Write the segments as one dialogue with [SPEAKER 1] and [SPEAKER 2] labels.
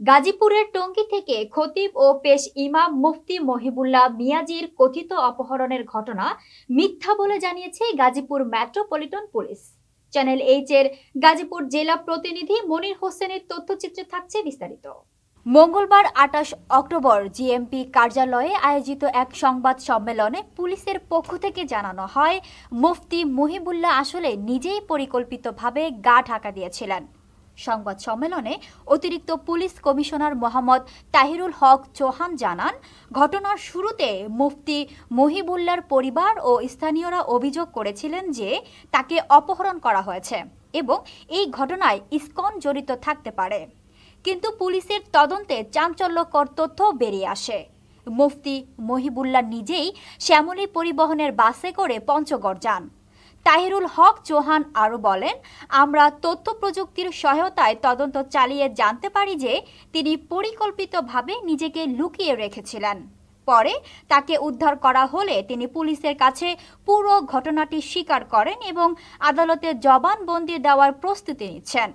[SPEAKER 1] গাজীপুরের টঙ্গী থেকে খতিব ও পেশ ইমাম মুফতি মহিবুল্লাহ মিয়াজির কথিত অপহরণের ঘটনা মিথ্যা বলে জানিয়েছে Gazipur metropolitan police. Channel H এর গাজীপুর জেলা প্রতিনিধি মনির হোসেনের তথ্যচিত্রে থাকছে বিস্তারিত। মঙ্গলবার ২৮ অক্টোবর জিএমপি কার্যালয়ে আয়োজিত এক সংবাদ সম্মেলনে পুলিশের পক্ষ থেকে জানানো হয়, মুফতি মহিবুল্লাহ আসলে নিজেই পরিকল্পিতভাবে গা ঢাকা দিয়েছিলেন। সংবাদ সম্মেলনে অতিরিক্ত পুলিশ কমিশনার মোহাম্মদ তাহিরুল হক চৌহান জানান, ঘটনার শুরুতে মুফতি মহিবুল্লাহর পরিবার ও স্থানীয়রা অভিযোগ করেছিলেন যে তাকে অপহরণ করা হয়েছে এবং এই ঘটনায় ইসকন জড়িত থাকতে পারে। কিন্তু পুলিশের তদন্তে চাঞ্চল্যকর তথ্য বেরিয়ে আসে। মুফতি মহিবুল্লাহ নিজেই শ্যামলী পরিবহনের বাসে করে পঞ্চগড় যান। তাহিরুল হক চৌহান আরও বলেন, আমরা তথ্য প্রযুক্তির সহায়তায় তদন্ত চালিয়ে জানতে পারি যে তিনি পরিকল্পিতভাবে নিজেকে লুকিয়ে রেখেছিলেন। পরে তাকে উদ্ধার করা হলে তিনি পুলিশের কাছে পুরো ঘটনাটি স্বীকার করেন এবং আদালতে জবানবন্দি দেওয়ার প্রস্তুতি নিচ্ছেন।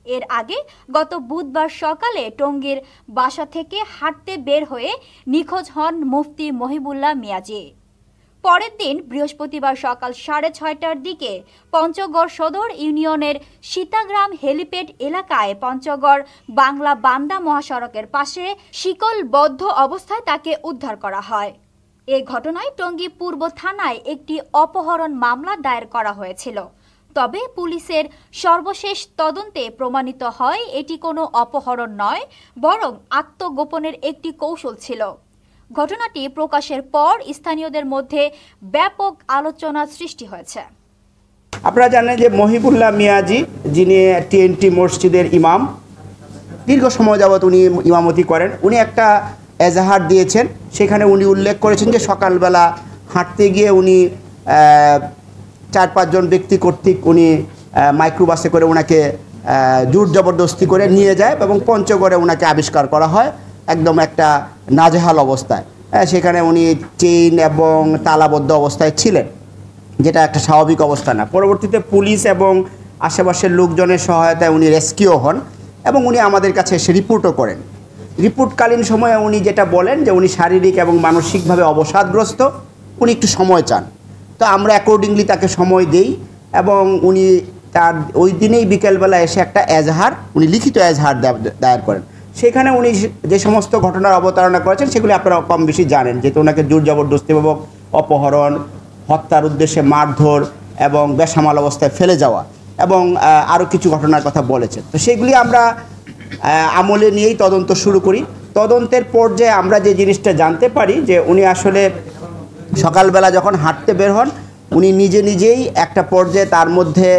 [SPEAKER 1] এর আগে গত বুধবার সকালে টঙ্গীর বাসা থেকে হাঁটতে বের হয়ে নিখোঁজ হন মুফতি মহিবুল্লাহ মিয়াজি। পরের দিন বৃহস্পতিবার সকাল 6:30টার দিকে পঞ্চগড় সদর ইউনিয়নের সীতাগ্রাম হেলিপ্যাড এলাকায় পঞ্চগড় বাংলা বান্দা মহাসড়কের পাশে শিকলবদ্ধ অবস্থায় তাকে উদ্ধার করা হয়। এ ঘটনায় টঙ্গী পূর্ব থানায় একটি অপহরণ মামলা দায়ের করা হয়েছিল। তবে পুলিশের সর্বশেষ তদন্তে প্রমাণিত হয় এটি কোনো অপহরণ নয়, বরং আত্মগোপনের একটি কৌশল ছিল। ঘটনাটি প্রকাশের পর স্থানীয়দের মধ্যে ব্যাপক আলোচনার সৃষ্টি হয়েছে।
[SPEAKER 2] আপনারা জানেন যে মহিবুল্লাহ মিয়াজি, যিনি টিএনটি মসজিদের ইমাম, দীর্ঘ সময় যাবৎ উনি ইমামতি করেন। উনি একটা এজাহার দিয়েছেন, সেখানে উনি উল্লেখ করেছেন যে সকালবেলা হাঁটতে গিয়ে উনি 4-5 জন ব্যক্তি কর্তৃক উনি মাইক্রোবাসে করে ওনাকে জোর জবরদস্তি করে নিয়ে যায় এবং পঞ্চগড়ে ওনাকে আবিষ্কার করা হয় একদম একটা নাজেহাল অবস্থায়। সেখানে উনি চেইন এবং তালাবদ্ধ অবস্থায় ছিলেন, যেটা একটা স্বাভাবিক অবস্থা না। পরবর্তীতে পুলিশ এবং আশেপাশের লোকজনের সহায়তায় উনি রেস্কিউ হন এবং উনি আমাদের কাছে এসে রিপোর্টও করেন। রিপোর্টকালীন সময়ে উনি যেটা বলেন যে উনি শারীরিক এবং মানসিকভাবে অবসাদগ্রস্ত, উনি একটু সময় চান। তো আমরা অ্যাকর্ডিংলি তাকে সময় দেই এবং উনি তার ওই দিনেই বিকেলবেলা এসে একটা এজাহার, উনি লিখিত এজাহার দায়ের করেন। সেখানে উনি যে সমস্ত ঘটনার অবতারণা করেছেন সেগুলি আপনারা কম বেশি জানেন, যেহেতু ওনাকে জোর জবরদস্তিপূর্বক অপহরণ, হত্যার উদ্দেশ্যে মারধর এবং বেসামাল অবস্থায় ফেলে যাওয়া এবং আরও কিছু ঘটনার কথা বলেছেন। তো সেগুলি আমরা আমলে নিয়েই তদন্ত শুরু করি। তদন্তের পর্যায়ে আমরা যে জিনিসটা জানতে পারি যে উনি আসলে সকালবেলা যখন হাঁটতে বের হন, উনি নিজেই একটা পর্যায়ে তার মধ্যে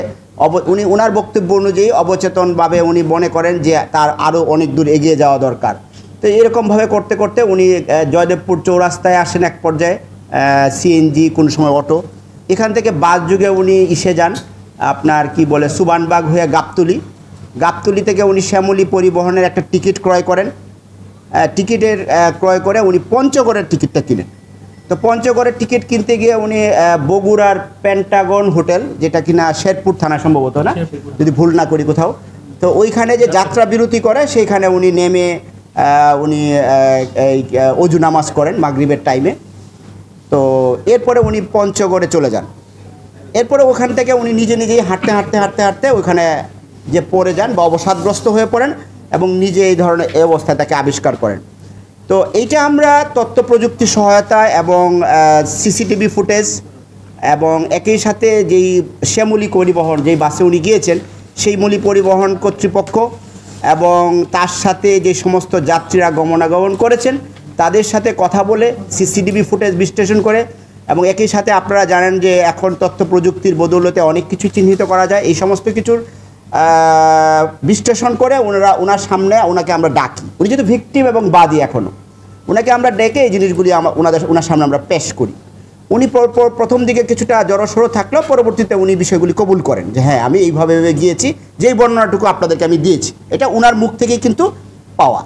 [SPEAKER 2] উনি ওনার বক্তব্য অনুযায়ী অবচেতনভাবে উনি মনে করেন যে তার আরও অনেক দূর এগিয়ে যাওয়া দরকার। তো এরকমভাবে করতে করতে উনি জয়দেবপুর চৌরাস্তায় আসেন এক পর্যায়ে, সিএনজি কোনো সময় অটো, এখান থেকে বাস যুগে উনি ইসে যান আপনার কি বলে সুবানবাগ হয়ে গাবতলী থেকে উনি শ্যামলী পরিবহনের একটা টিকিট ক্রয় করেন। টিকিটের ক্রয় করে উনি পঞ্চগড়ের টিকিটটা কিনেন। তো পঞ্চগড়ের টিকিট কিনতে গিয়ে উনি বগুড়ার পেন্টাগন হোটেল, যেটা কিনা শেরপুর থানা সম্ভবত, না যদি ভুল না করি কোথাও, তো ওইখানে যে যাত্রা বিরতি করে সেইখানে উনি নেমে উনি অজু নামাজ করেন মাগরিবের টাইমে। তো এরপরে উনি পঞ্চগড়ে চলে যান। এরপরে ওখান থেকে উনি নিজেই হাঁটতে ওইখানে যে পড়ে যান বা অবসাদগ্রস্ত হয়ে পড়েন এবং নিজে এই ধরনের এই অবস্থায় তাকে আবিষ্কার করেন। তো এইটা আমরা তথ্য প্রযুক্তির সহায়তা এবং সিসিটিভি ফুটেজ এবং একই সাথে যেই শ্যামলী পরিবহন, যেই বাসে উনি গিয়েছেন সেই শ্যামলী পরিবহন কর্তৃপক্ষ এবং তার সাথে যে সমস্ত যাত্রীরা গমনাগমন করেছেন তাদের সাথে কথা বলে সিসিটিভি ফুটেজ বিশ্লেষণ করে এবং একই সাথে আপনারা জানেন যে এখন তথ্য প্রযুক্তির বদৌলতে অনেক কিছু চিহ্নিত করা যায়, এই সমস্ত কিছুর বিশ্লেষণ করে ওনার সামনে ওনাকে আমরা ডাকি। উনি যেহেতু ভিকটিম এবং বাদী, এখনও ওনাকে আমরা ডেকে এই জিনিসগুলি ওনার সামনে আমরা পেশ করি। উনি প্রথম দিকে কিছুটা জড়সড় থাকলেও পরবর্তীতে উনি বিষয়গুলি কবুল করেন যে হ্যাঁ আমি এইভাবে গিয়েছি, যেই বর্ণনাটুকু আপনাদেরকে আমি দিয়েছি এটা ওনার মুখ থেকেই কিন্তু পাওয়া।